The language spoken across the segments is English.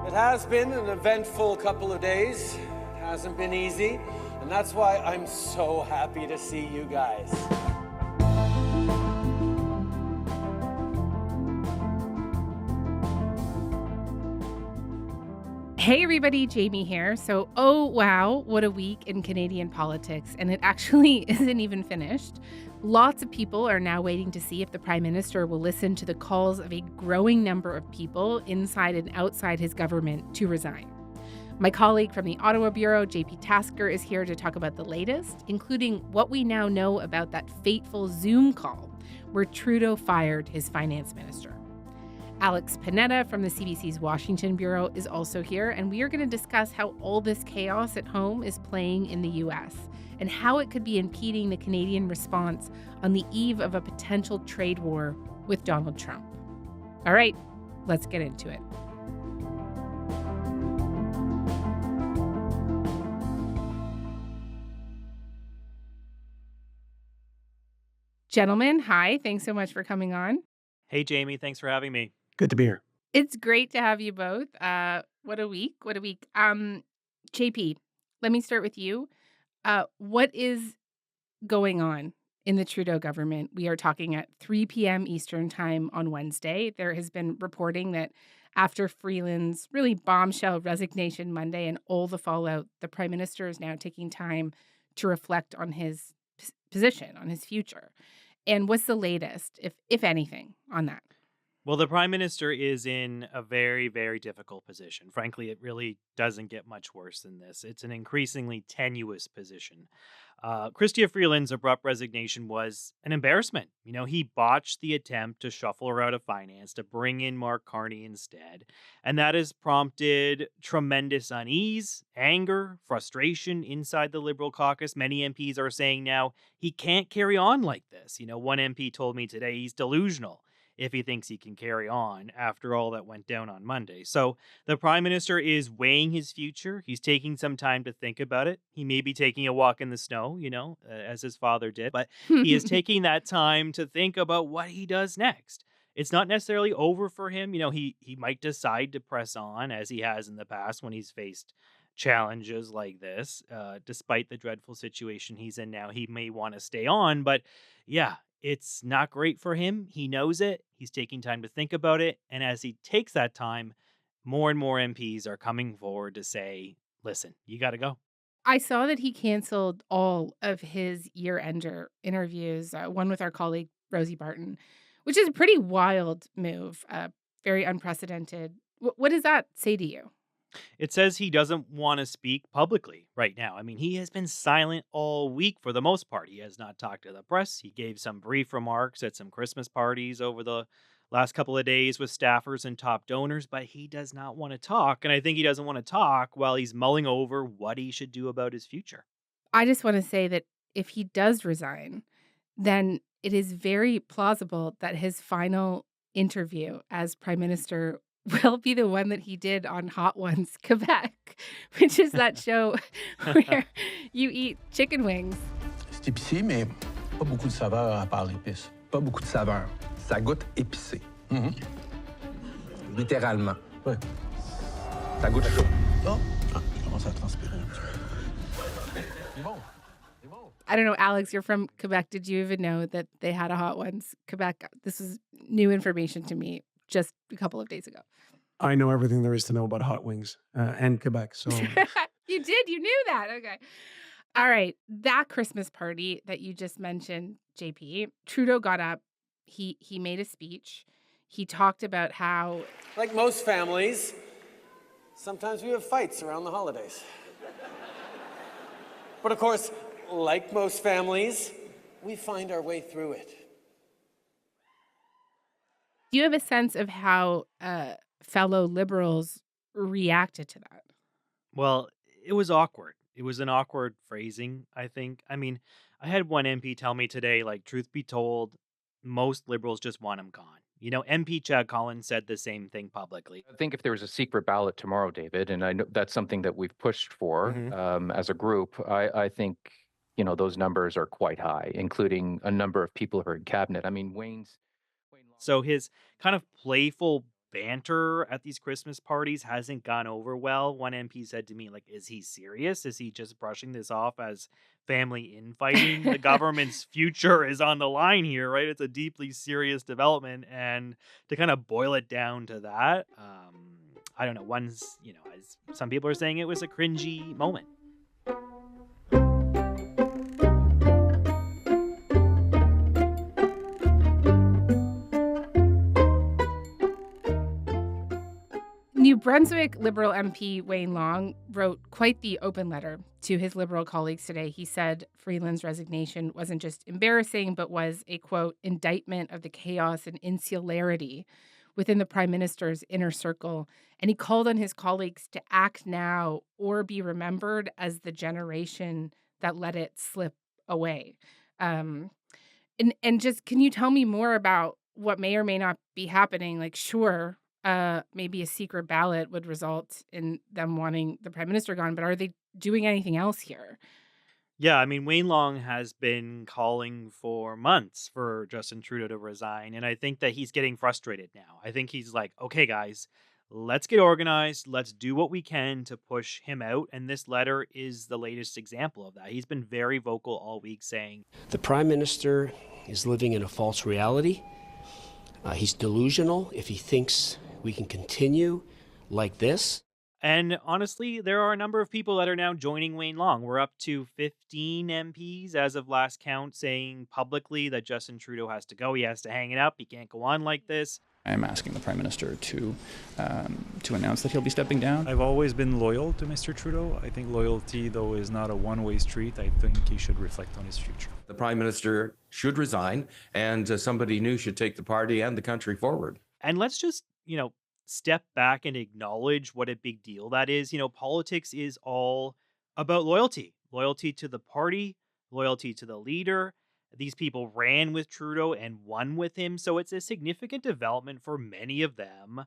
It has been an eventful couple of days. It hasn't been easy, and that's why I'm so happy to see you guys. Hey everybody, Jamie here. So, oh wow, what a week in Canadian politics, and it actually isn't even finished. Lots of people are now waiting to see if the Prime Minister will listen to the calls of a growing number of people inside and outside his government to resign. My colleague from the Ottawa Bureau, JP Tasker, is here to talk about the latest, including what we now know about that fateful Zoom call where Trudeau fired his finance minister. Alex Panetta from the CBC's Washington Bureau is also here, and we are going to discuss how all this chaos at home is playing in the U.S. and how it could be impeding the Canadian response on the eve of a potential trade war with Donald Trump. All right, let's get into it. Gentlemen, hi. Thanks so much for coming on. Hey, Jamie. Thanks for having me. Good to be here. It's great to have you both. What a week. What a week. JP, let me start with you. What is going on in the Trudeau government? We are talking at 3 p.m. Eastern time on Wednesday. There has been reporting that after Freeland's really bombshell resignation Monday and all the fallout, the Prime Minister is now taking time to reflect on his position, on his future. And what's the latest, if anything, on that? Well, the Prime Minister is in a very, very difficult position. Frankly, it really doesn't get much worse than this. It's an increasingly tenuous position. Chrystia Freeland's abrupt resignation was an embarrassment. You know, he botched the attempt to shuffle her out of finance to bring in Mark Carney instead. And that has prompted tremendous unease, anger, frustration inside the Liberal caucus. Many MPs are saying now he can't carry on like this. You know, one MP told me today he's delusional if he thinks he can carry on after all that went down on Monday. So the Prime Minister is weighing his future. He's taking some time to think about it. He may be taking a walk in the snow, as his father did, but he is taking that time to think about what he does next. It's not necessarily over for him. You know, he might decide to press on as he has in the past when he's faced challenges like this. Despite the dreadful situation he's in now, he may want to stay on, but yeah, it's not great for him. He knows it. He's taking time to think about it. And as he takes that time, more and more MPs are coming forward to say, listen, you got to go. I saw that he canceled all of his year-ender interviews, one with our colleague, Rosie Barton, which is a pretty wild move, very unprecedented. What does that say to you? It says he doesn't want to speak publicly right now. I mean, he has been silent all week for the most part. He has not talked to the press. He gave some brief remarks at some Christmas parties over the last couple of days with staffers and top donors, but he does not want to talk. And I think he doesn't want to talk while he's mulling over what he should do about his future. I just want to say that if he does resign, then it is very plausible that his final interview as Prime Minister will be the one that he did on Hot Ones Quebec, which is that show where you eat chicken wings. C'est épicé, mais pas beaucoup de saveur à part l'épice. Pas beaucoup de saveur. Ça goûte épicé. Littéralement. Ouais. Ça goûte chaud. Oh, commence à transpirer un petit peu. C'est bon. C'est bon. I don't know, Alex, you're from Quebec. Did you even know that they had a Hot Ones Quebec? This is new information to me just a couple of days ago. I know everything there is to know about hot wings and Quebec. So You did? You knew that? Okay. All right. That Christmas party that you just mentioned, JP, Trudeau got up. He made a speech. He talked about how, Like most families, sometimes we have fights around the holidays. But of course, like most families, we find our way through it. do you have a sense of how fellow Liberals reacted to that? Well, it was awkward. It was an awkward phrasing, I think. I mean, I had one MP tell me today, like, truth be told, most Liberals just want him gone. You know, MP Chad Collins said the same thing publicly. I think if there was a secret ballot tomorrow, David, and I know that's something that we've pushed for as a group, I think, those numbers are quite high, including a number of people who are in cabinet. I mean, Wayne. So his kind of playful banter at these Christmas parties hasn't gone over well. One MP said to me, like, is he serious? Is he just brushing this off as family infighting? The government's future is on the line here, right? It's a deeply serious development. And to kind of boil it down to that, I don't know. As some people are saying, it was a cringy moment. New Brunswick Liberal MP Wayne Long wrote quite the open letter to his Liberal colleagues today. He said Freeland's resignation wasn't just embarrassing, but was a, quote, indictment of the chaos and insularity within the Prime Minister's inner circle. And he called on his colleagues to act now or be remembered as the generation that let it slip away. And just, can you tell me more about what may or may not be happening? Like, sure, maybe a secret ballot would result in them wanting the Prime Minister gone, but are they doing anything else here? Yeah, I mean, Wayne Long has been calling for months for Justin Trudeau to resign, and I think that he's getting frustrated now. I think he's like, okay, guys, let's get organized. Let's do what we can to push him out, and this letter is the latest example of that. He's been very vocal all week saying, the Prime Minister is living in a false reality. He's delusional if he thinks we can continue like this. And honestly, there are a number of people that are now joining Wayne Long. We're up to 15 MPs as of last count saying publicly that Justin Trudeau has to go. He has to hang it up. He can't go on like this. I am asking the Prime Minister to announce that he'll be stepping down. I've always been loyal to Mr. Trudeau. I think loyalty, though, is not a one-way street. I think he should reflect on his future. The Prime Minister should resign, and somebody new should take the party and the country forward. And let's just, step back and acknowledge what a big deal that is. Politics is all about loyalty. Loyalty to the party, loyalty to the leader. These people ran with Trudeau and won with him. So it's a significant development for many of them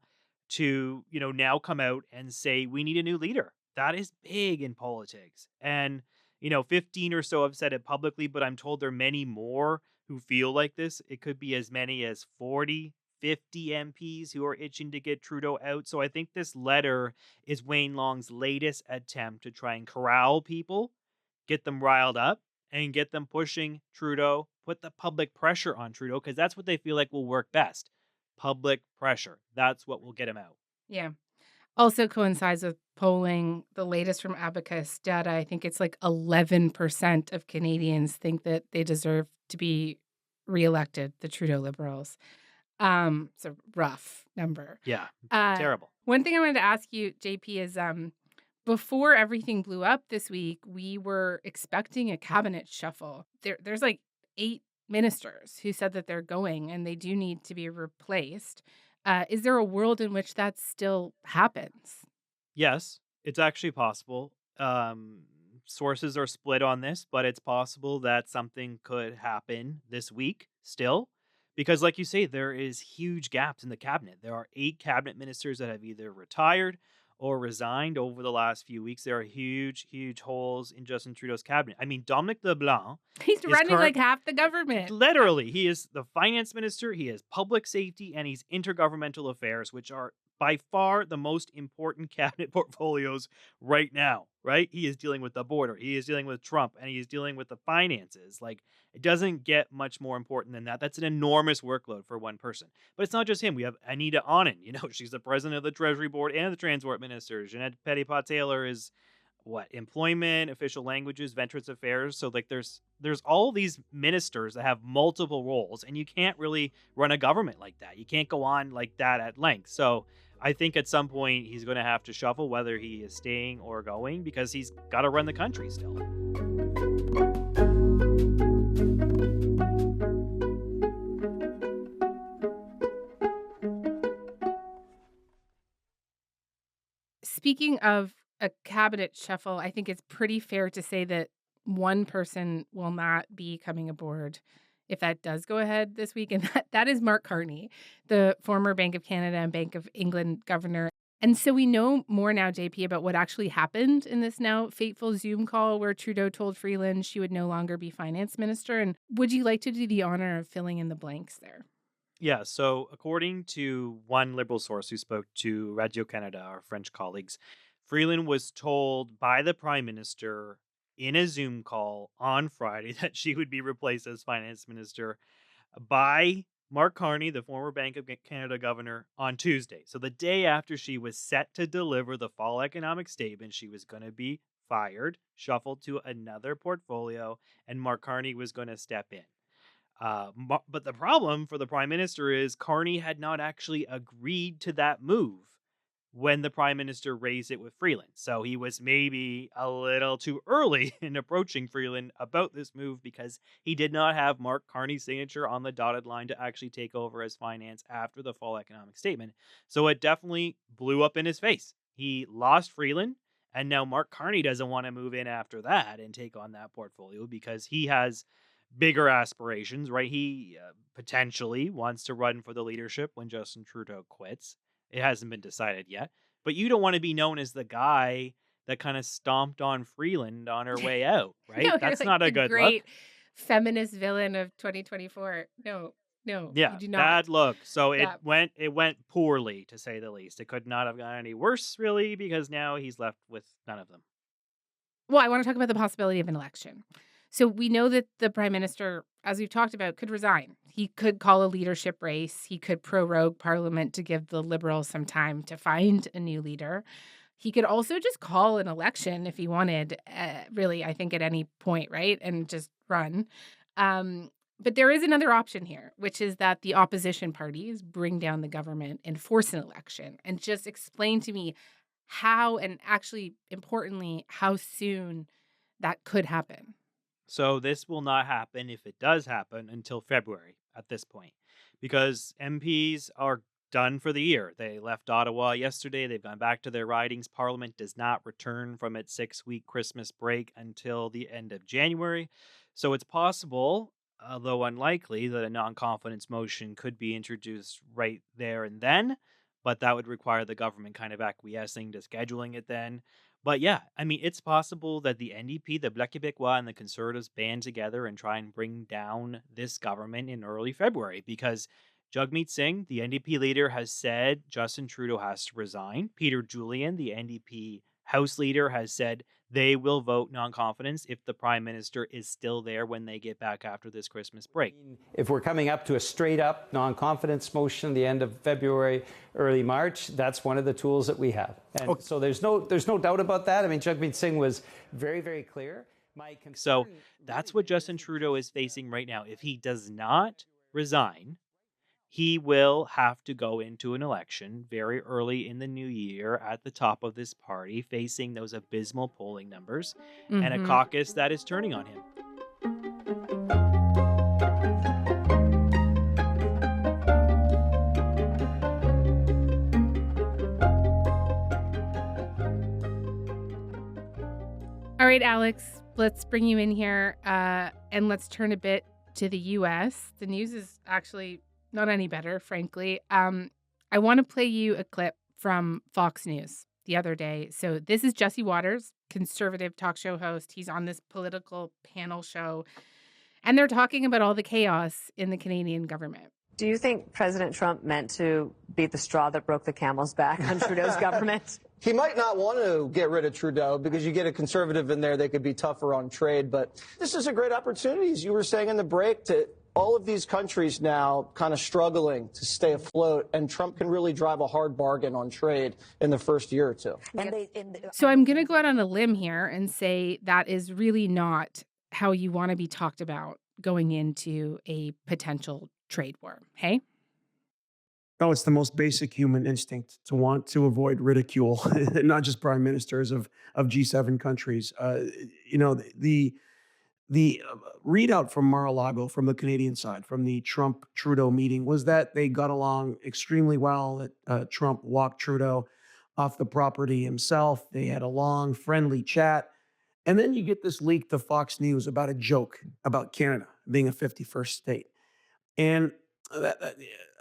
to, now come out and say, we need a new leader. That is big in politics. And, 15 or so have said it publicly, but I'm told there are many more who feel like this. It could be as many as 40, 50 MPs who are itching to get Trudeau out. So I think this letter is Wayne Long's latest attempt to try and corral people, get them riled up, and get them pushing Trudeau, put the public pressure on Trudeau, because that's what they feel like will work best. Public pressure. That's what will get him out. Yeah. Also coincides with polling, the latest from Abacus data. I think it's like 11% of Canadians think that they deserve to be reelected, the Trudeau Liberals. It's a rough number. Yeah, terrible. One thing I wanted to ask you, JP, is before everything blew up this week, we were expecting a cabinet shuffle. There's like 8 ministers who said that they're going and they do need to be replaced. Is there a world in which that still happens? Yes, it's actually possible. Sources are split on this, but it's possible that something could happen this week still. Because like you say, there is huge gaps in the cabinet. There are 8 cabinet ministers that have either retired or resigned over the last few weeks. There are huge, huge holes in Justin Trudeau's cabinet. I mean, Dominic LeBlanc. He's running like half the government. Literally, he is the finance minister, he is public safety, and he's intergovernmental affairs, which are by far the most important cabinet portfolios right now, right? He is dealing with the border, he is dealing with Trump, and he is dealing with the finances. Like, it doesn't get much more important than that. That's an enormous workload for one person. But it's not just him. We have Anita Anand. She's the president of the Treasury Board and the Transport Minister. Jeanette Petitpas-Taylor is employment, official languages, Veterans Affairs. So like there's all these ministers that have multiple roles, and you can't really run a government like that. You can't go on like that at length. So I think at some point he's going to have to shuffle whether he is staying or going, because he's got to run the country still. Speaking of a cabinet shuffle, I think it's pretty fair to say that one person will not be coming aboard if that does go ahead this week, and that is Mark Carney, the former Bank of Canada and Bank of England governor. And so we know more now, JP, about what actually happened in this now fateful Zoom call where Trudeau told Freeland she would no longer be finance minister. And would you like to do the honor of filling in the blanks there? Yeah, so according to one Liberal source who spoke to Radio Canada, our French colleagues, Freeland was told by the Prime Minister in a Zoom call on Friday that she would be replaced as Finance Minister by Mark Carney, the former Bank of Canada governor, on Tuesday. So the day after she was set to deliver the fall economic statement, she was going to be fired, shuffled to another portfolio, and Mark Carney was going to step in. But the problem for the prime minister is Carney had not actually agreed to that move when the prime minister raised it with Freeland. So he was maybe a little too early in approaching Freeland about this move because he did not have Mark Carney's signature on the dotted line to actually take over as finance after the fall economic statement. So it definitely blew up in his face. He lost Freeland, and now Mark Carney doesn't want to move in after that and take on that portfolio because he has bigger aspirations, right? He potentially wants to run for the leadership when Justin Trudeau quits. It hasn't been decided yet. But you don't want to be known as the guy that kind of stomped on Freeland on her way out, right? No, That's you're not like a the good great look. feminist villain of 2024. No, Yeah, you do not. bad look. So Yeah. it went poorly, to say the least. It could not have gone any worse, really, because now he's left with none of them. Well, I want to talk about the possibility of an election. So we know that the prime minister, as we've talked about, could resign. He could call a leadership race. He could prorogue parliament to give the Liberals some time to find a new leader. He could also just call an election if he wanted, really, I think, at any point, right? And just run. But there is another option here, which is that the opposition parties bring down the government and force an election. And just explain to me how, and actually, importantly, how soon that could happen. So this will not happen, if it does happen, until February at this point, because MPs are done for the year. They left Ottawa yesterday. They've gone back to their ridings. Parliament does not return from its 6-week Christmas break until the end of January. So it's possible, although unlikely, that a non-confidence motion could be introduced right there and then, but that would require the government kind of acquiescing to scheduling it then. But yeah, I mean, it's possible that the NDP, the Bloc Québécois, and the Conservatives band together and try and bring down this government in early February, because Jagmeet Singh, the NDP leader, has said Justin Trudeau has to resign. Peter Julian, the NDP House leader, has said they will vote non-confidence if the Prime Minister is still there when they get back after this Christmas break. If we're coming up to a straight-up non-confidence motion the end of February, early March, that's one of the tools that we have. And so there's no doubt about that. I mean, Jagmeet Singh was very, very clear. So that's what Justin Trudeau is facing right now. If he does not resign, he will have to go into an election very early in the new year at the top of this party, facing those abysmal polling numbers and a caucus that is turning on him. All right, Alex, let's bring you in here and let's turn a bit to the U.S. The news is actually not any better, frankly. I want to play you a clip from Fox News the other day. So this is Jesse Waters, conservative talk show host. He's on this political panel show, and they're talking about all the chaos in the Canadian government. Do you think President Trump meant to beat the straw that broke the camel's back on Trudeau's government? He might not want to get rid of Trudeau because you get a conservative in there, they could be tougher on trade. But this is a great opportunity, as you were saying in the break, to all of these countries now kind of struggling to stay afloat, and Trump can really drive a hard bargain on trade in the first year or two. So I'm going to go out on a limb here and say that is really not how you want to be talked about going into a potential trade war. Hey? No, it's the most basic human instinct to want to avoid ridicule, not just prime ministers of G7 countries. The readout from Mar-a-Lago, from the Canadian side, from the Trump-Trudeau meeting, was that they got along extremely well, that Trump walked Trudeau off the property himself. They had a long, friendly chat. And then you get this leak to Fox News about a joke about Canada being a 51st state. And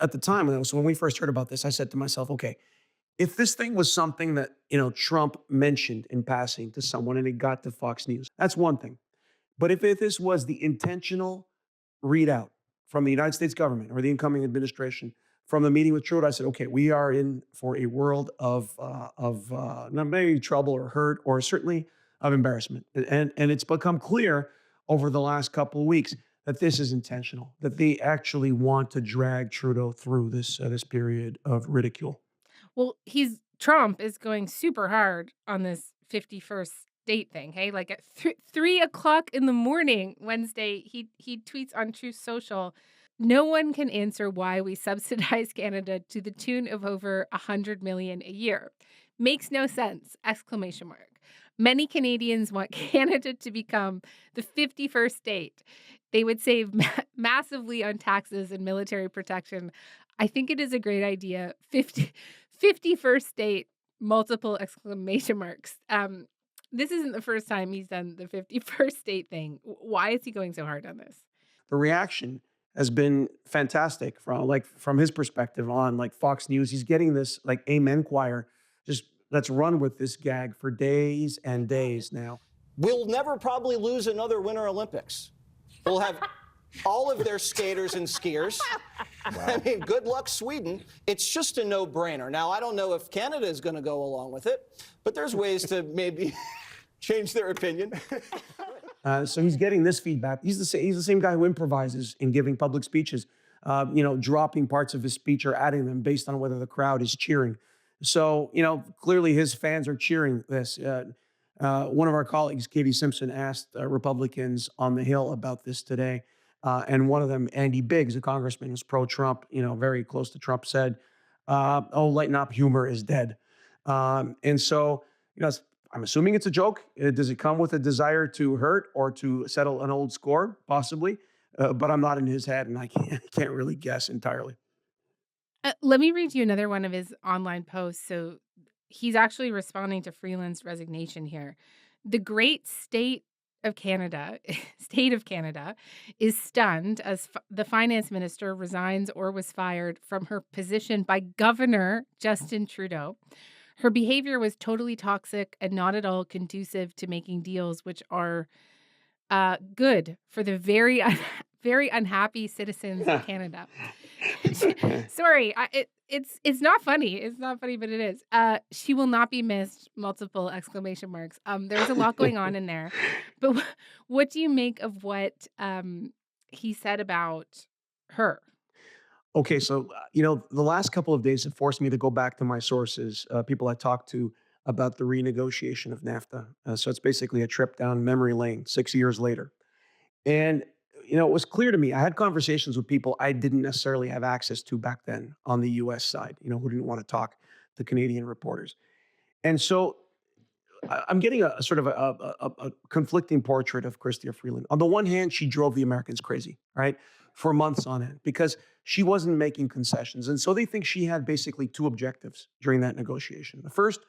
at the time, so when we first heard about this, I said to myself, okay, if this thing was something that, Trump mentioned in passing to someone and it got to Fox News, that's one thing. But if this was the intentional readout from the United States government or the incoming administration, from the meeting with Trudeau, I said, okay, we are in for a world of not maybe trouble or hurt or certainly of embarrassment. And it's become clear over the last couple of weeks that this is intentional, that they actually want to drag Trudeau through this period of ridicule. Well, Trump is going super hard on this 51st state thing. Hey, like at 3 o'clock in the morning Wednesday, he tweets on Truth Social, "No one can answer why we subsidize Canada to the tune of over $100 million a year. Makes no sense!" Exclamation mark. Many Canadians want Canada to become the 51st state. They would save massively on taxes and military protection. I think it is a great idea. 51st state, multiple exclamation marks. This isn't the first time he's done the 51st state thing. Why is he going so hard on this? The reaction has been fantastic from his perspective on like Fox News. He's getting this like amen choir. Just let's run with this gag for days and days now. We'll never probably lose another Winter Olympics. We'll have all of their skaters and skiers. Wow. I mean, good luck, Sweden. It's just a no-brainer. Now, I don't know if Canada is going to go along with it, but there's ways to maybe change their opinion. So he's getting this feedback. He's the same guy who improvises in giving public speeches, dropping parts of his speech or adding them based on whether the crowd is cheering. So, clearly his fans are cheering this. One of our colleagues, Katie Simpson, asked Republicans on the Hill about this today. And one of them, Andy Biggs, a congressman who's pro-Trump, very close to Trump, said, lighten up, humor is dead. And so, I'm assuming it's a joke. Does it come with a desire to hurt or to settle an old score? Possibly. But I'm not in his head, and I can't really guess entirely. Let me read you another one of his online posts. So he's actually responding to Freeland's resignation here. The great state of Canada is stunned as the finance minister resigns or was fired from her position by Governor Justin Trudeau. Her behavior was totally toxic and not at all conducive to making deals which are good for the very unhappy citizens of Canada. Sorry, it's not funny. It's not funny, but it is. She will not be missed. Multiple exclamation marks. There's a lot going on in there. But what do you make of what he said about her? Okay, so, the last couple of days have forced me to go back to my sources, people I talked to about the renegotiation of NAFTA. So it's basically a trip down memory lane 6 years later. And, it was clear to me. I had conversations with people I didn't necessarily have access to back then on the U.S. side, who didn't want to talk to Canadian reporters. And so I'm getting a sort of a conflicting portrait of Chrystia Freeland. On the one hand, she drove the Americans crazy, right, for months on end because she wasn't making concessions. And so they think she had basically two objectives during that negotiation. The first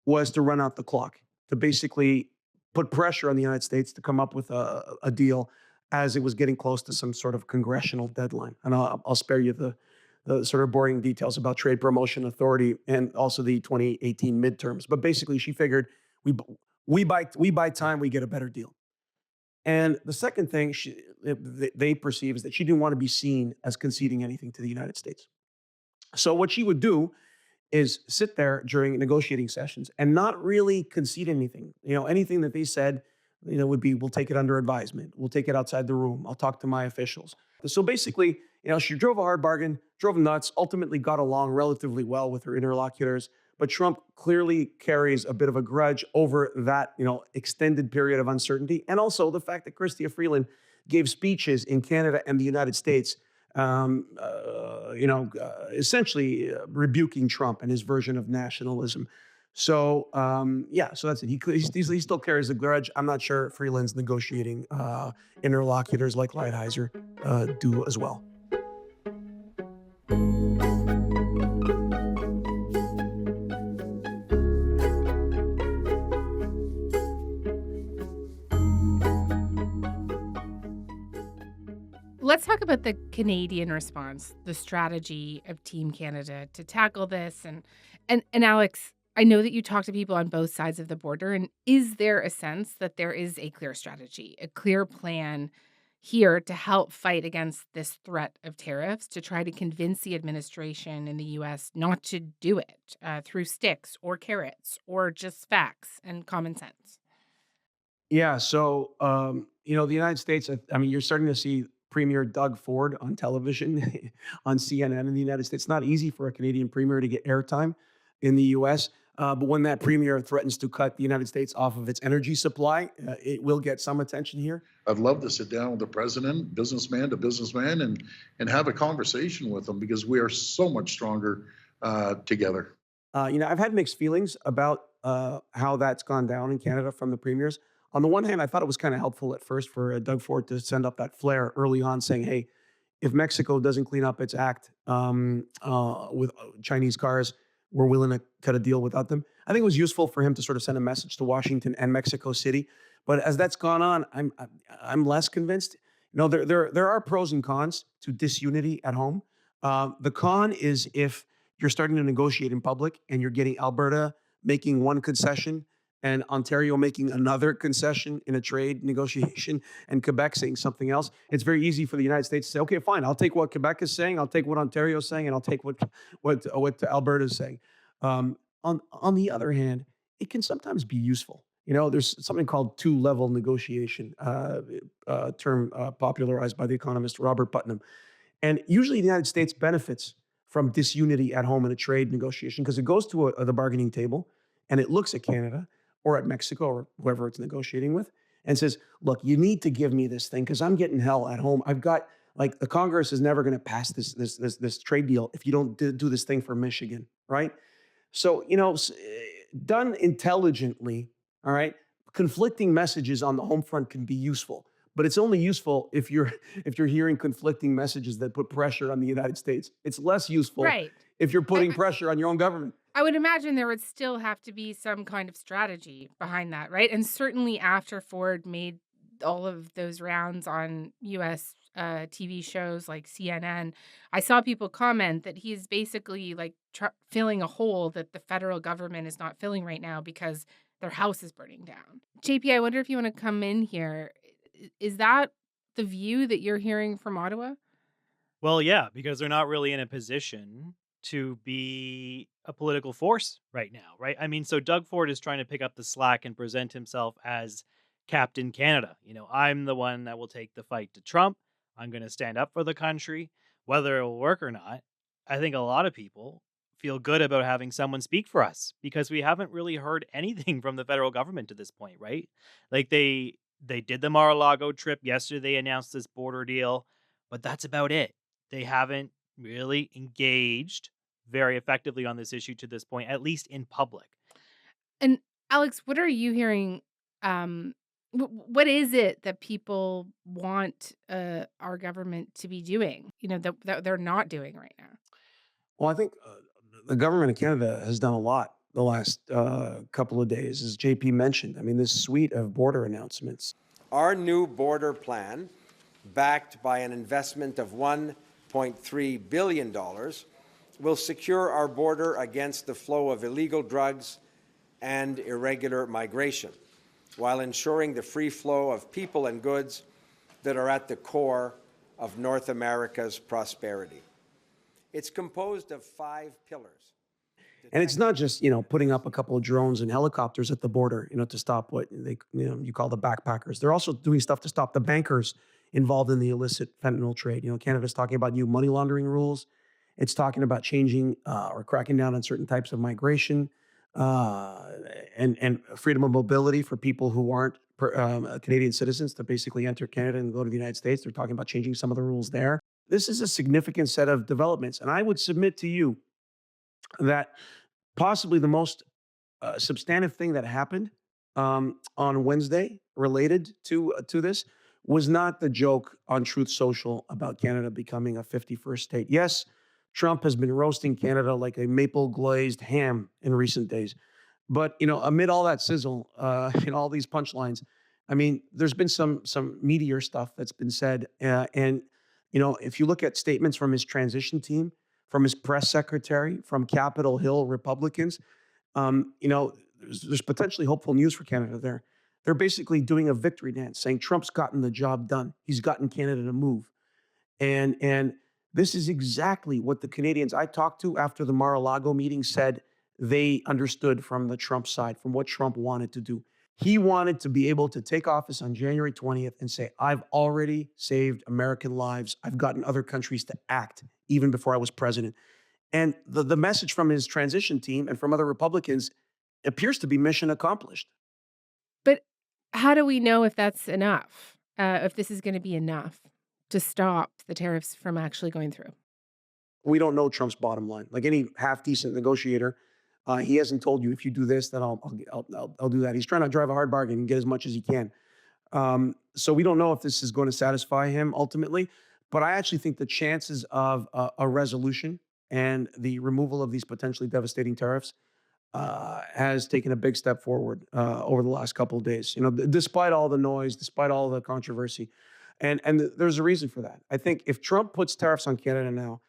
was to run out the clock, to basically put pressure on the United States to come up with a deal as it was getting close to some sort of congressional deadline. And I'll spare you the sort of boring details about Trade Promotion Authority and also the 2018 midterms. But basically, she figured we buy time, we get a better deal. And the second thing they perceive is that she didn't want to be seen as conceding anything to the United States. So what she would do is sit there during negotiating sessions and not really concede anything. Anything that they said, would be, we'll take it under advisement. We'll take it outside the room. I'll talk to my officials. So basically, she drove a hard bargain, drove nuts, ultimately got along relatively well with her interlocutors. But Trump clearly carries a bit of a grudge over that, extended period of uncertainty. And also the fact that Chrystia Freeland gave speeches in Canada and the United States, essentially rebuking Trump and his version of nationalism. So, so that's it. He still carries a grudge. I'm not sure Freeland's negotiating interlocutors like Lighthizer do as well. Let's talk about the Canadian response, the strategy of Team Canada to tackle this. And Alex, I know that you talk to people on both sides of the border. And is there a sense that there is a clear strategy, a clear plan here to help fight against this threat of tariffs, to try to convince the administration in the U.S. not to do it through sticks or carrots or just facts and common sense? Yeah. So, the United States, I mean, you're starting to see Premier Doug Ford on television on CNN in the United States. It's not easy for a Canadian premier to get airtime in the US. But when that premier threatens to cut the United States off of its energy supply, it will get some attention here. I'd love to sit down with the president, businessman to businessman, and have a conversation with them because we are so much stronger together. I've had mixed feelings about how that's gone down in Canada from the premiers. On the one hand, I thought it was kind of helpful at first for Doug Ford to send up that flare early on saying, hey, if Mexico doesn't clean up its act with Chinese cars, we're willing to cut a deal without them. I think it was useful for him to sort of send a message to Washington and Mexico City. But as that's gone on, I'm less convinced. There are pros and cons to disunity at home. The con is if you're starting to negotiate in public and you're getting Alberta making one concession and Ontario making another concession in a trade negotiation and Quebec saying something else. It's very easy for the United States to say, okay, fine, I'll take what Quebec is saying, I'll take what Ontario is saying, and I'll take what Alberta is saying. On the other hand, it can sometimes be useful. There's something called two-level negotiation, term popularized by the economist Robert Putnam. And usually the United States benefits from disunity at home in a trade negotiation because it goes to the bargaining table and it looks at Canada or at Mexico or whoever it's negotiating with and says, look, you need to give me this thing because I'm getting hell at home. I've got, the Congress is never going to pass this trade deal if you don't do this thing for Michigan, right? So, done intelligently, all right, conflicting messages on the home front can be useful, but it's only useful if you're hearing conflicting messages that put pressure on the United States. It's less useful if you're putting pressure on your own government. I would imagine there would still have to be some kind of strategy behind that, right? And certainly after Ford made all of those rounds on U.S. TV shows like CNN, I saw people comment that he's basically filling a hole that the federal government is not filling right now because their house is burning down. JP, I wonder if you want to come in here. Is that the view that you're hearing from Ottawa? Well, yeah, because they're not really in a position to be a political force right now, right? I mean, so Doug Ford is trying to pick up the slack and present himself as Captain Canada. I'm the one that will take the fight to Trump. I'm going to stand up for the country, whether it will work or not. I think a lot of people feel good about having someone speak for us because we haven't really heard anything from the federal government to this point, right? They did the Mar-a-Lago trip yesterday. They announced this border deal, but that's about it. They haven't really engaged very effectively on this issue to this point, at least in public. And Alex, what are you hearing? What is it that people want our government to be doing, that they're not doing right now? Well, I think the government of Canada has done a lot the last couple of days, as JP mentioned. I mean, this suite of border announcements. Our new border plan, backed by an investment of $1.3 billion, will secure our border against the flow of illegal drugs and irregular migration, while ensuring the free flow of people and goods that are at the core of North America's prosperity. It's composed of 5 pillars. And it's not just, putting up a couple of drones and helicopters at the border, to stop what you call the backpackers. They're also doing stuff to stop the bankers involved in the illicit fentanyl trade. Canada's talking about new money laundering rules. It's talking about changing or cracking down on certain types of migration and freedom of mobility for people who aren't Canadian citizens to basically enter Canada and go to the United States. They're talking about changing some of the rules there. This is a significant set of developments. And I would submit to you that possibly the most substantive thing that happened on Wednesday related to this was not the joke on Truth Social about Canada becoming a 51st state. Yes, Trump has been roasting Canada like a maple glazed ham in recent days. But, amid all that sizzle, all these punchlines, I mean, there's been some meatier stuff that's been said. And if you look at statements from his transition team, from his press secretary, from Capitol Hill Republicans, there's potentially hopeful news for Canada there. They're basically doing a victory dance, saying Trump's gotten the job done. He's gotten Canada to move. And this is exactly what the Canadians I talked to after the Mar-a-Lago meeting said they understood from the Trump side, from what Trump wanted to do. He wanted to be able to take office on January 20th and say, I've already saved American lives. I've gotten other countries to act even before I was president. And the message from his transition team and from other Republicans appears to be mission accomplished. But how do we know if that's enough, if this is going to be enough to stop the tariffs from actually going through? We don't know Trump's bottom line. Like any half-decent negotiator, he hasn't told you if you do this, then I'll do that. He's trying to drive a hard bargain and get as much as he can. So we don't know if this is going to satisfy him ultimately. But I actually think the chances of a resolution and the removal of these potentially devastating tariffs has taken a big step forward over the last couple of days. Despite all the noise, despite all the controversy, and there's a reason for that. I think if Trump puts tariffs on Canada now,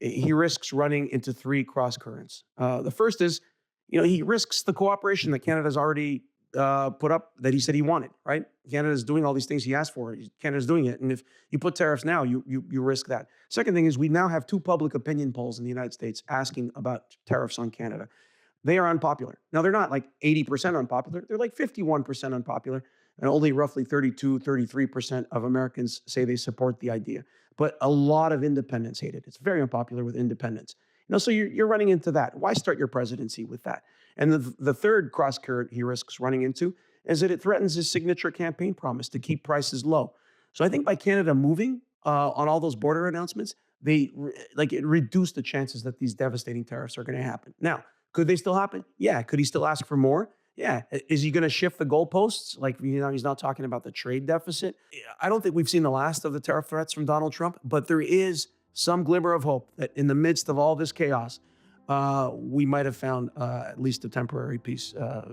he risks running into three cross currents. The first is, he risks the cooperation that Canada's already put up that he said he wanted, right? Canada's doing all these things he asked for. Canada's doing it. And if you put tariffs now, you risk that. Second thing is we now have two public opinion polls in the United States asking about tariffs on Canada. They are unpopular. Now, they're not like 80% unpopular. They're like 51% unpopular. And only roughly 32, 33% of Americans say they support the idea. But a lot of independents hate it. It's very unpopular with independents. So you're running into that. Why start your presidency with that? And the third cross current he risks running into is that it threatens his signature campaign promise to keep prices low. So I think by Canada moving on all those border announcements, it reduced the chances that these devastating tariffs are going to happen. Now, could they still happen? Yeah. Could he still ask for more? Yeah. Is he going to shift the goalposts? He's not talking about the trade deficit. I don't think we've seen the last of the tariff threats from Donald Trump, but there is some glimmer of hope that in the midst of all this chaos, we might have found at least a temporary peace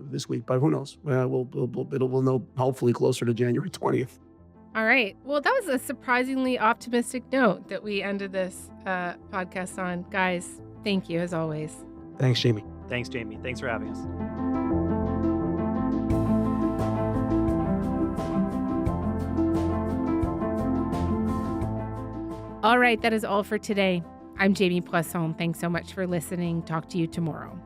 this week. But who knows? We'll know hopefully closer to January 20th. All right. Well, that was a surprisingly optimistic note that we ended this podcast on. Guys, thank you as always. Thanks, Jamie. Thanks, Jamie. Thanks for having us. All right, that is all for today. I'm Jamie Poisson. Thanks so much for listening. Talk to you tomorrow.